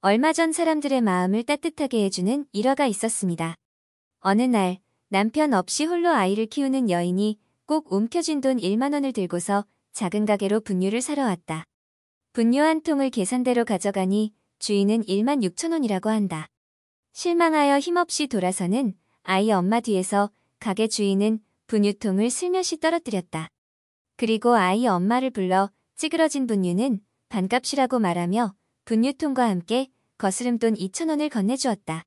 얼마 전 사람들의 마음을 따뜻하게 해주는 일화가 있었습니다. 어느 날 남편 없이 홀로 아이를 키우는 여인이 꼭 움켜쥔 돈 1만 원을 들고서 작은 가게로 분유를 사러 왔다. 분유 한 통을 계산대로 가져가니 주인은 1만 6천 원이라고 한다. 실망하여 힘없이 돌아서는 아이 엄마 뒤에서 가게 주인은 분유통을 슬며시 떨어뜨렸다. 그리고 아이 엄마를 불러 찌그러진 분유는 반값이라고 말하며 분유통과 함께 거스름돈 2천 원을 건네주었다.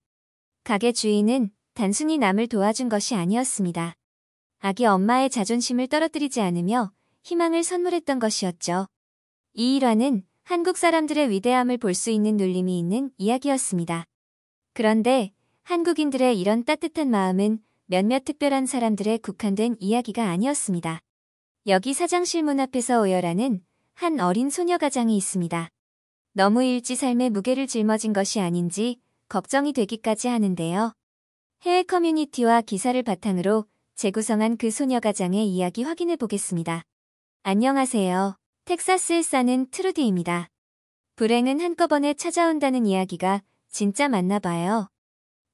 가게 주인은 단순히 남을 도와준 것이 아니었습니다. 아기 엄마의 자존심을 떨어뜨리지 않으며 희망을 선물했던 것이었죠. 이 일화는 한국 사람들의 위대함을 볼 수 있는 눌림이 있는 이야기였습니다. 그런데 한국인들의 이런 따뜻한 마음은 몇몇 특별한 사람들에 국한된 이야기가 아니었습니다. 여기 사장실 문 앞에서 오열하는 한 어린 소녀 가장이 있습니다. 너무 일찍 삶의 무게를 짊어진 것이 아닌지 걱정이 되기까지 하는데요. 해외 커뮤니티와 기사를 바탕으로 재구성한 그 소녀 가장의 이야기 확인해 보겠습니다. 안녕하세요. 텍사스에 사는 트루디입니다. 불행은 한꺼번에 찾아온다는 이야기가 진짜 맞나 봐요.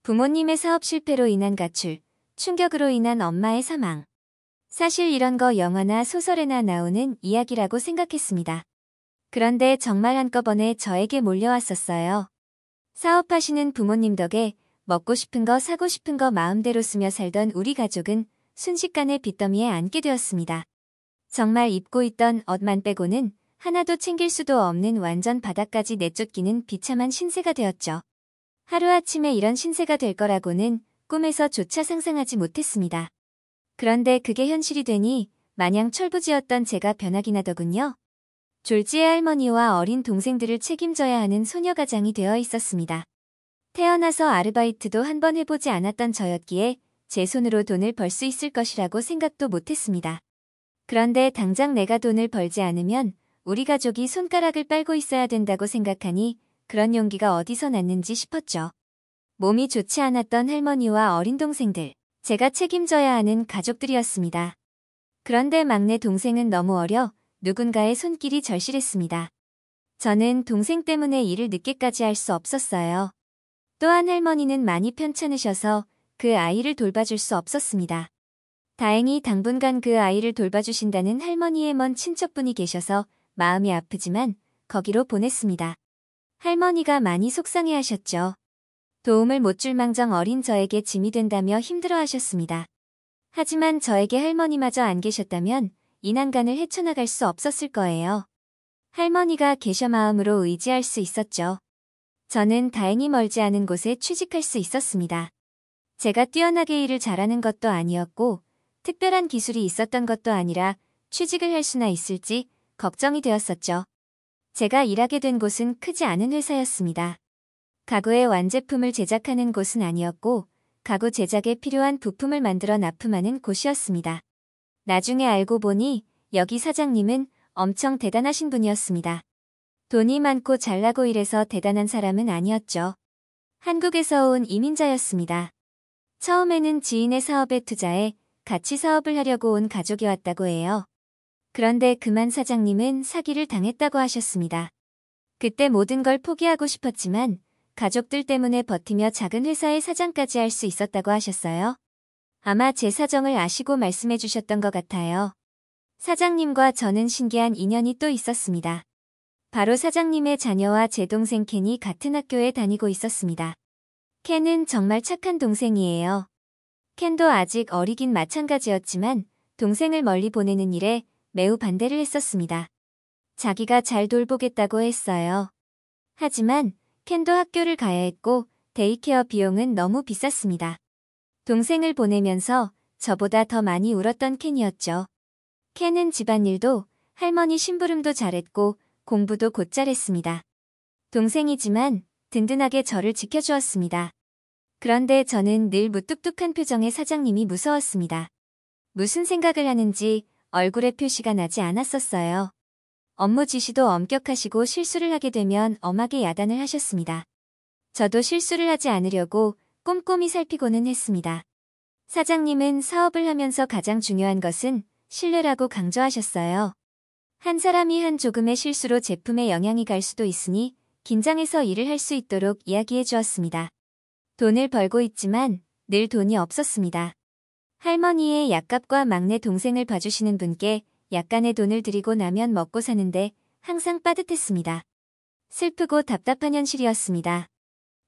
부모님의 사업 실패로 인한 가출, 충격으로 인한 엄마의 사망. 사실 이런 거 영화나 소설에나 나오는 이야기라고 생각했습니다. 그런데 정말 한꺼번에 저에게 몰려왔었어요. 사업하시는 부모님 덕에 먹고 싶은 거 사고 싶은 거 마음대로 쓰며 살던 우리 가족은 순식간에 빚더미에 앉게 되었습니다. 정말 입고 있던 옷만 빼고는 하나도 챙길 수도 없는 완전 바닥까지 내쫓기는 비참한 신세가 되었죠. 하루아침에 이런 신세가 될 거라고는 꿈에서조차 상상하지 못했습니다. 그런데 그게 현실이 되니 마냥 철부지였던 제가 변하긴 하더군요. 졸지의 할머니와 어린 동생들을 책임져야 하는 소녀 가장이 되어 있었습니다. 태어나서 아르바이트도 한 번 해보지 않았던 저였기에 제 손으로 돈을 벌 수 있을 것이라고 생각도 못했습니다. 그런데 당장 내가 돈을 벌지 않으면 우리 가족이 손가락을 빨고 있어야 된다고 생각하니 그런 용기가 어디서 났는지 싶었죠. 몸이 좋지 않았던 할머니와 어린 동생들, 제가 책임져야 하는 가족들이었습니다. 그런데 막내 동생은 너무 어려 누군가의 손길이 절실했습니다. 저는 동생 때문에 일을 늦게까지 할 수 없었어요. 또한 할머니는 많이 편찮으셔서 그 아이를 돌봐줄 수 없었습니다. 다행히 당분간 그 아이를 돌봐주신다는 할머니의 먼 친척분이 계셔서 마음이 아프지만 거기로 보냈습니다. 할머니가 많이 속상해하셨죠. 도움을 못 줄 망정 어린 저에게 짐이 된다며 힘들어하셨습니다. 하지만 저에게 할머니마저 안 계셨다면 이 난간을 헤쳐나갈 수 없었을 거예요. 할머니가 계셔 마음으로 의지할 수 있었죠. 저는 다행히 멀지 않은 곳에 취직할 수 있었습니다. 제가 뛰어나게 일을 잘하는 것도 아니었고 특별한 기술이 있었던 것도 아니라 취직을 할 수나 있을지 걱정이 되었었죠. 제가 일하게 된 곳은 크지 않은 회사였습니다. 가구의 완제품을 제작하는 곳은 아니었고 가구 제작에 필요한 부품을 만들어 납품하는 곳이었습니다. 나중에 알고 보니 여기 사장님은 엄청 대단하신 분이었습니다. 돈이 많고 잘나고 이래서 대단한 사람은 아니었죠. 한국에서 온 이민자였습니다. 처음에는 지인의 사업에 투자해 같이 사업을 하려고 온 가족이 왔다고 해요. 그런데 그만 사장님은 사기를 당했다고 하셨습니다. 그때 모든 걸 포기하고 싶었지만 가족들 때문에 버티며 작은 회사의 사장까지 할 수 있었다고 하셨어요. 아마 제 사정을 아시고 말씀해 주셨던 것 같아요. 사장님과 저는 신기한 인연이 또 있었습니다. 바로 사장님의 자녀와 제 동생 켄이 같은 학교에 다니고 있었습니다. 켄은 정말 착한 동생이에요. 켄도 아직 어리긴 마찬가지였지만 동생을 멀리 보내는 일에 매우 반대를 했었습니다. 자기가 잘 돌보겠다고 했어요. 하지만 켄도 학교를 가야 했고 데이케어 비용은 너무 비쌌습니다. 동생을 보내면서 저보다 더 많이 울었던 켄이었죠. 켄은 집안일도 할머니 심부름도 잘했고 공부도 곧잘 했습니다. 동생이지만 든든하게 저를 지켜주었습니다. 그런데 저는 늘 무뚝뚝한 표정의 사장님이 무서웠습니다. 무슨 생각을 하는지 얼굴에 표시가 나지 않았었어요. 업무 지시도 엄격하시고 실수를 하게 되면 엄하게 야단을 하셨습니다. 저도 실수를 하지 않으려고 꼼꼼히 살피고는 했습니다. 사장님은 사업을 하면서 가장 중요한 것은 신뢰라고 강조하셨어요. 한 사람이 한 조금의 실수로 제품에 영향이 갈 수도 있으니 긴장해서 일을 할 수 있도록 이야기해 주었습니다. 돈을 벌고 있지만 늘 돈이 없었습니다. 할머니의 약값과 막내 동생을 봐주시는 분께 약간의 돈을 드리고 나면 먹고 사는데 항상 빠듯했습니다. 슬프고 답답한 현실이었습니다.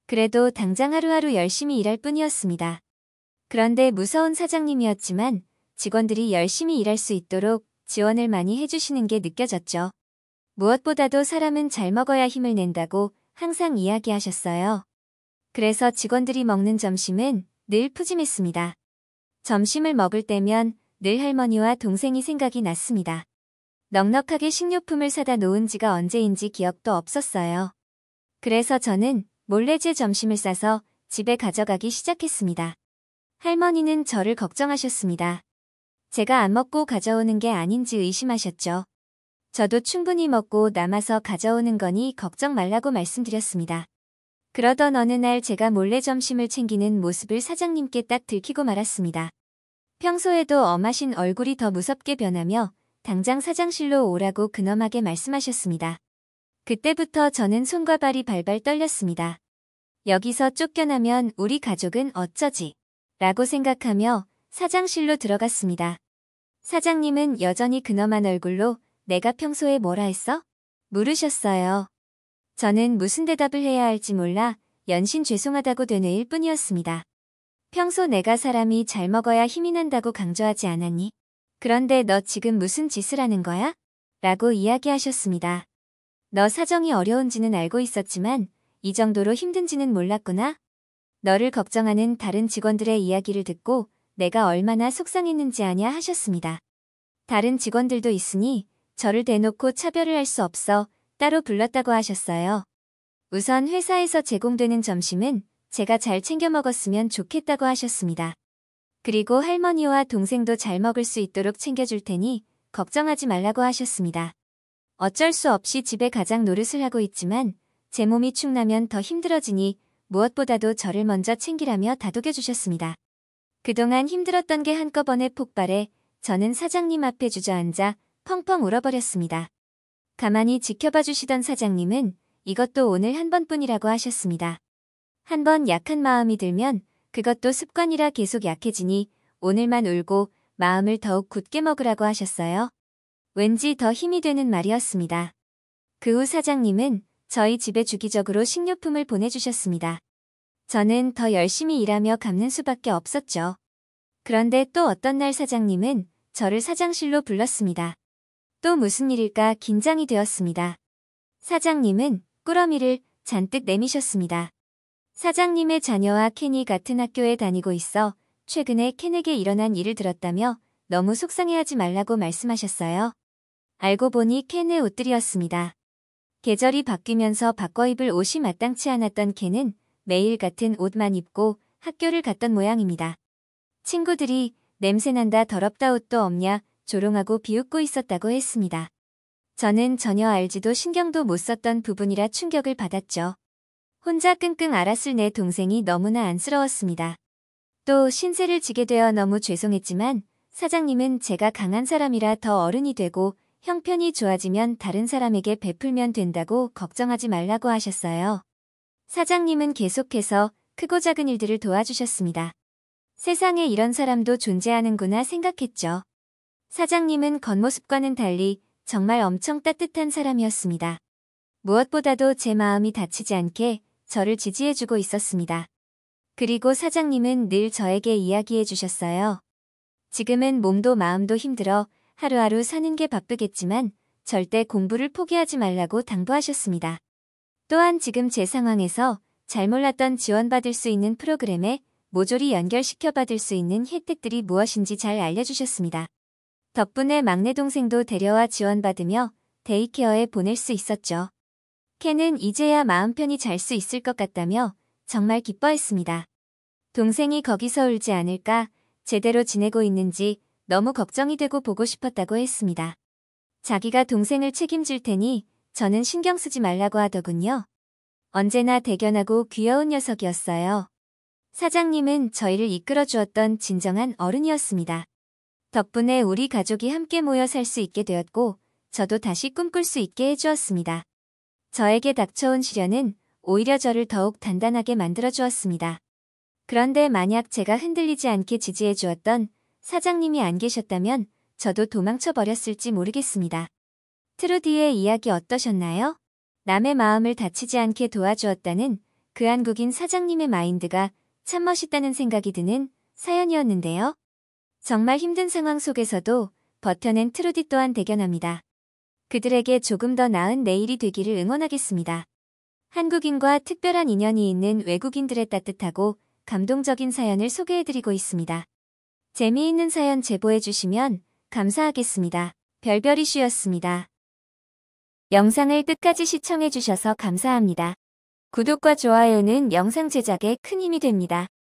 그래도 당장 하루하루 열심히 일할 뿐이었습니다. 그런데 무서운 사장님이었지만 직원들이 열심히 일할 수 있도록 지원을 많이 해주시는 게 느껴졌죠. 무엇보다도 사람은 잘 먹어야 힘을 낸다고 항상 이야기하셨어요. 그래서 직원들이 먹는 점심은 늘 푸짐했습니다. 점심을 먹을 때면 늘 할머니와 동생이 생각이 났습니다. 넉넉하게 식료품을 사다 놓은 지가 언제인지 기억도 없었어요. 그래서 저는 몰래 제 점심을 싸서 집에 가져가기 시작했습니다. 할머니는 저를 걱정하셨습니다. 제가 안 먹고 가져오는 게 아닌지 의심하셨죠. 저도 충분히 먹고 남아서 가져오는 거니 걱정 말라고 말씀드렸습니다. 그러던 어느 날 제가 몰래 점심을 챙기는 모습을 사장님께 딱 들키고 말았습니다. 평소에도 엄하신 얼굴이 더 무섭게 변하며 당장 사장실로 오라고 근엄하게 말씀하셨습니다. 그때부터 저는 손과 발이 발발 떨렸습니다. 여기서 쫓겨나면 우리 가족은 어쩌지? 라고 생각하며 사장실로 들어갔습니다. 사장님은 여전히 근엄한 얼굴로 내가 평소에 뭐라 했어? 물으셨어요. 저는 무슨 대답을 해야 할지 몰라 연신 죄송하다고 되뇌일 뿐이었습니다. 평소 내가 사람이 잘 먹어야 힘이 난다고 강조하지 않았니? 그런데 너 지금 무슨 짓을 하는 거야? 라고 이야기하셨습니다. 너 사정이 어려운지는 알고 있었지만 이 정도로 힘든지는 몰랐구나? 너를 걱정하는 다른 직원들의 이야기를 듣고 내가 얼마나 속상했는지 아냐 하셨습니다. 다른 직원들도 있으니 저를 대놓고 차별을 할 수 없어 따로 불렀다고 하셨어요. 우선 회사에서 제공되는 점심은 제가 잘 챙겨 먹었으면 좋겠다고 하셨습니다. 그리고 할머니와 동생도 잘 먹을 수 있도록 챙겨줄 테니 걱정하지 말라고 하셨습니다. 어쩔 수 없이 집에 가장 노릇을 하고 있지만 제 몸이 축나면 더 힘들어지니 무엇보다도 저를 먼저 챙기라며 다독여 주셨습니다. 그동안 힘들었던 게 한꺼번에 폭발해 저는 사장님 앞에 주저앉아 펑펑 울어버렸습니다. 가만히 지켜봐 주시던 사장님은 이것도 오늘 한 번뿐이라고 하셨습니다. 한 번 약한 마음이 들면 그것도 습관이라 계속 약해지니 오늘만 울고 마음을 더욱 굳게 먹으라고 하셨어요. 왠지 더 힘이 되는 말이었습니다. 그 후 사장님은 저희 집에 주기적으로 식료품을 보내주셨습니다. 저는 더 열심히 일하며 갚는 수밖에 없었죠. 그런데 또 어떤 날 사장님은 저를 사장실로 불렀습니다. 또 무슨 일일까 긴장이 되었습니다. 사장님은 꾸러미를 잔뜩 내미셨습니다. 사장님의 자녀와 켄이 같은 학교에 다니고 있어 최근에 켄에게 일어난 일을 들었다며 너무 속상해하지 말라고 말씀하셨어요. 알고 보니 켄의 옷들이었습니다. 계절이 바뀌면서 바꿔 입을 옷이 마땅치 않았던 켄은 매일 같은 옷만 입고 학교를 갔던 모양입니다. 친구들이 냄새난다 더럽다 옷도 없냐 조롱하고 비웃고 있었다고 했습니다. 저는 전혀 알지도 신경도 못 썼던 부분이라 충격을 받았죠. 혼자 끙끙 앓았을 내 동생이 너무나 안쓰러웠습니다. 또 신세를 지게 되어 너무 죄송했지만 사장님은 제가 강한 사람이라 더 어른이 되고 형편이 좋아지면 다른 사람에게 베풀면 된다고 걱정하지 말라고 하셨어요. 사장님은 계속해서 크고 작은 일들을 도와주셨습니다. 세상에 이런 사람도 존재하는구나 생각했죠. 사장님은 겉모습과는 달리 정말 엄청 따뜻한 사람이었습니다. 무엇보다도 제 마음이 다치지 않게 저를 지지해주고 있었습니다. 그리고 사장님은 늘 저에게 이야기해 주셨어요. 지금은 몸도 마음도 힘들어 하루하루 사는 게 바쁘겠지만 절대 공부를 포기하지 말라고 당부하셨습니다. 또한 지금 제 상황에서 잘 몰랐던 지원받을 수 있는 프로그램에 모조리 연결시켜 받을 수 있는 혜택들이 무엇인지 잘 알려주셨습니다. 덕분에 막내 동생도 데려와 지원받으며 데이케어에 보낼 수 있었죠. 켄은 이제야 마음 편히 잘 수 있을 것 같다며 정말 기뻐했습니다. 동생이 거기서 울지 않을까, 제대로 지내고 있는지 너무 걱정이 되고 보고 싶었다고 했습니다. 자기가 동생을 책임질 테니 저는 신경 쓰지 말라고 하더군요. 언제나 대견하고 귀여운 녀석이었어요. 사장님은 저희를 이끌어 주었던 진정한 어른이었습니다. 덕분에 우리 가족이 함께 모여 살 수 있게 되었고 저도 다시 꿈꿀 수 있게 해주었습니다. 저에게 닥쳐온 시련은 오히려 저를 더욱 단단하게 만들어 주었습니다. 그런데 만약 제가 흔들리지 않게 지지해 주었던 사장님이 안 계셨다면 저도 도망쳐 버렸을지 모르겠습니다. 트루디의 이야기 어떠셨나요? 남의 마음을 다치지 않게 도와주었다는 그 한국인 사장님의 마인드가 참 멋있다는 생각이 드는 사연이었는데요. 정말 힘든 상황 속에서도 버텨낸 트루디 또한 대견합니다. 그들에게 조금 더 나은 내일이 되기를 응원하겠습니다. 한국인과 특별한 인연이 있는 외국인들의 따뜻하고 감동적인 사연을 소개해드리고 있습니다. 재미있는 사연 제보해주시면 감사하겠습니다. 별별 이슈였습니다. 영상을 끝까지 시청해주셔서 감사합니다. 구독과 좋아요는 영상 제작에 큰 힘이 됩니다.